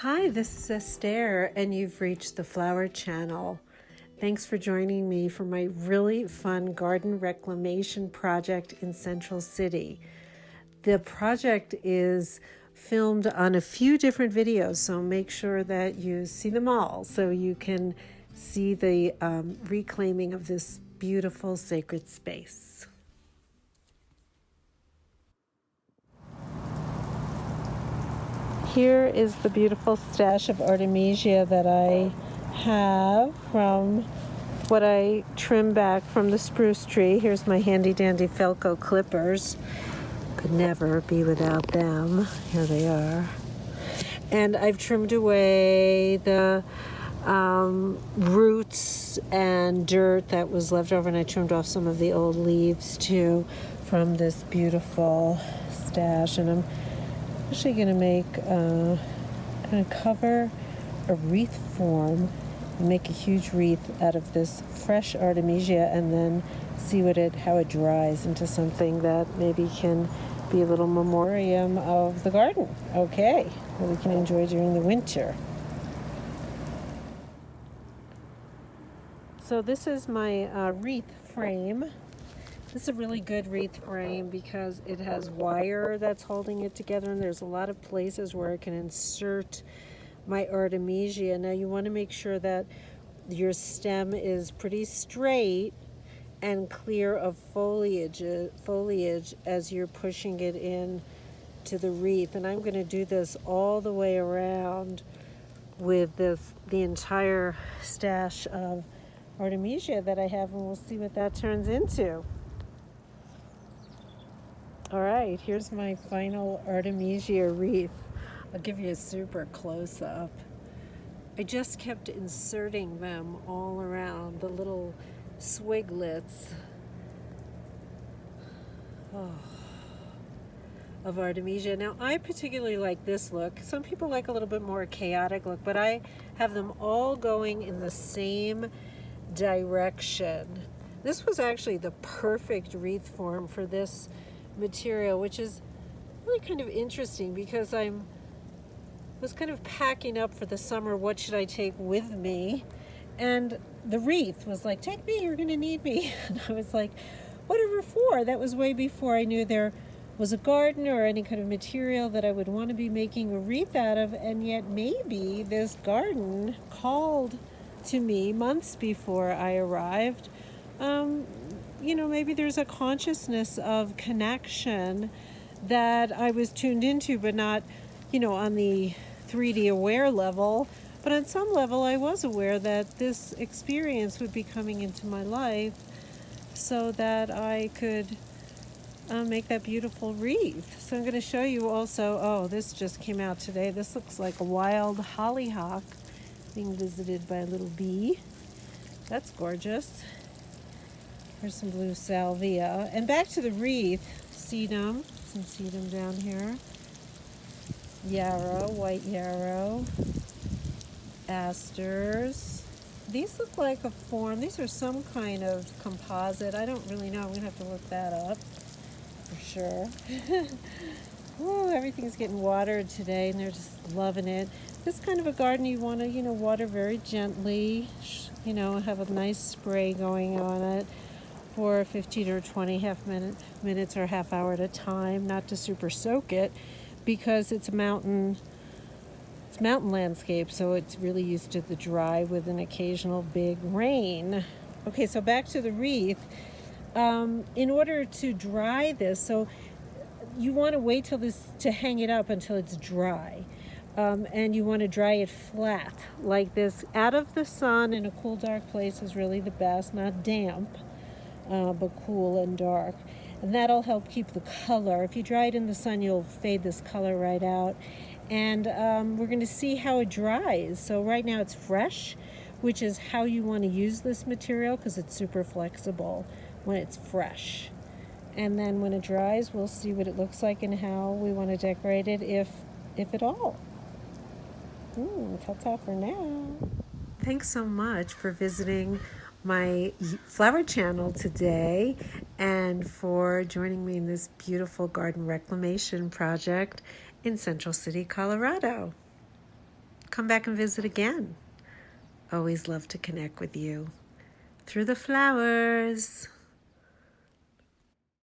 Hi, this is Estere, and you've reached the Flower Channel. Thanks for joining me for my really fun garden reclamation project in Central City. The project is filmed on a few different videos, so make sure that you see them all so you can see the reclaiming of this beautiful sacred space. Here is the beautiful stash of Artemisia that I have from what I trimmed back from the spruce tree. Here's my handy dandy Felco clippers. Could never be without them. Here they are. And I've trimmed away the roots and dirt that was left over, and I trimmed off some of the old leaves too from this beautiful stash. And I'm actually going to cover a wreath form and make a huge wreath out of this fresh Artemisia, and then see how it dries into something that maybe can be a little memoriam of the garden. Okay, that we can enjoy during the winter. So this is my wreath frame. This is a really good wreath frame because it has wire that's holding it together, and there's a lot of places where I can insert my Artemisia. Now you want to make sure that your stem is pretty straight and clear of foliage as you're pushing it in to the wreath. And I'm going to do this all the way around with the entire stash of Artemisia that I have, and we'll see what that turns into. All right, here's my final Artemisia wreath. I'll give you a super close-up. I just kept inserting them all around, the little swiglets of Artemisia. Now, I particularly like this look. Some people like a little bit more chaotic look, but I have them all going in the same direction. This was actually the perfect wreath form for this material, which is really kind of interesting because I was kind of packing up for the summer. What should I take with me? And the wreath was like, take me, you're gonna need me. And I was like, whatever for? That was way before I knew there was a garden or any kind of material that I would want to be making a wreath out of. And yet maybe this garden called to me months before I arrived. Maybe there's a consciousness of connection that I was tuned into, but not, on the 3D aware level. But on some level, I was aware that this experience would be coming into my life so that I could make that beautiful wreath. So I'm going to show you also, this just came out today. This looks like a wild hollyhock being visited by a little bee. That's gorgeous. Here's some blue salvia. And back to the wreath, sedum. Some sedum down here. Yarrow, white yarrow. Asters. These look like a form. These are some kind of composite. I don't really know. I'm going to have to look that up for sure. Oh, everything's getting watered today, and they're just loving it. This kind of a garden you want to, water very gently, have a nice spray going on it for 15 or 20 minutes or half hour at a time, not to super soak it, because it's mountain landscape, so it's really used to the dry with an occasional big rain. Okay, so back to the wreath. In order to dry this, so you want to wait to hang it up until it's dry. And you want to dry it flat like this. Out of the sun in a cool, dark place is really the best, not damp, but cool and dark. And that'll help keep the color. If you dry it in the sun, you'll fade this color right out. And we're going to see how it dries. So right now it's fresh, which is how you want to use this material because it's super flexible when it's fresh. And then when it dries, we'll see what it looks like and how we want to decorate it, if at all. Ta-ta for now. Thanks so much for visiting my flower channel today and for joining me in this beautiful garden reclamation project in Central City, Colorado. come back and visit again. Always love to connect with you through the flowers.